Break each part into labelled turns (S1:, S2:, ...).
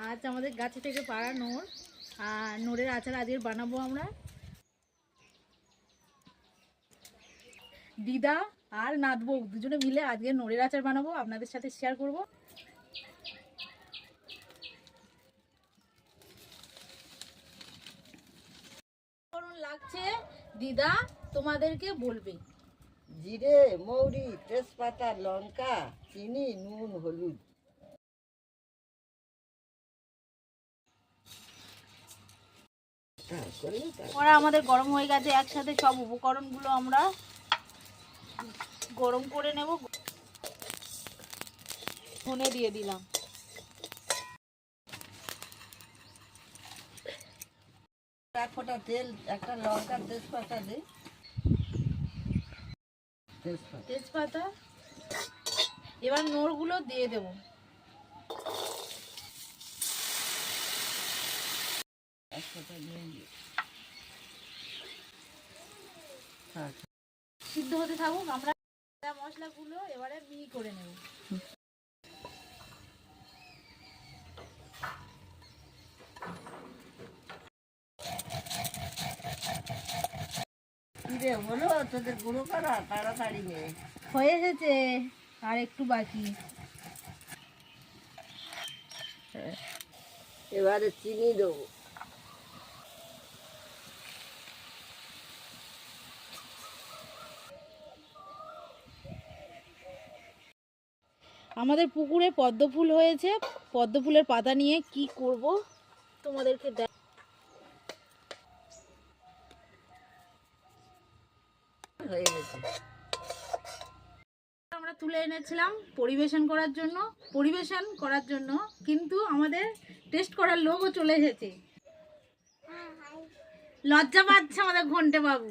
S1: আজ আমাদের গাছে থেকে পাড়া নোড়, আর নোড়ের আচার আজকে বানাবো আমরা। দিদা আর নাতবউ দুজনে মিলে আজকে নোড়ের আচার বানাবো, আপনাদের সাথে শেয়ার করব। কেমন লাগছে দিদা তোমাদেরকে বলবে।
S2: জিরে, মৌরি, তেজপাতা, লঙ্কা, চিনি, নুন, হলুদ।
S1: ওরা আমাদের গরম হয়ে গেছে, একসাথে সব উপকরণগুলো আমরা গরম করে নেব। ধনে দিয়ে দিলাম,
S2: এক ফোঁটা তেল, একটা লঙ্কা, তেজপাতা দে।
S1: তেজপাতা। এবার নোড়গুলো দিয়ে দেবো। সিদ্ধ হতে থাকুক, আমরা মশলাগুলো এবারে মিহি করে নেব।
S2: কিরে হলো তোদের গুঁড়ো করা? তাড়াতাড়ি নে।
S1: হয়ে এসেছে, আর একটু বাকি।
S2: এবারে চিনি দেবো।
S1: আমাদের পুকুরে পদ্ম ফুল হয়েছে, পদ্ম ফুলের পাতা নিয়ে কি করব তোমাদেরকে
S2: হয়ে গেছে।
S1: আমরা তুলে এনেছিলাম পরিবেশন করার জন্য, কিন্তু আমাদের টেস্ট করার লোকও চলে এসেছে। লজ্জা পাচ্ছে আমাদের ঘন্টে বাবু।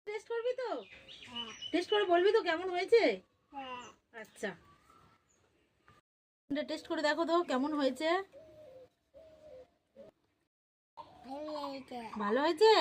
S1: টেস্ট করবি তো? টেস্ট করে বলবি তো কেমন হয়েছে? আচ্ছা, টেস্ট করে দেখো তো কেমন হয়েছে। ভালো হয়েছে?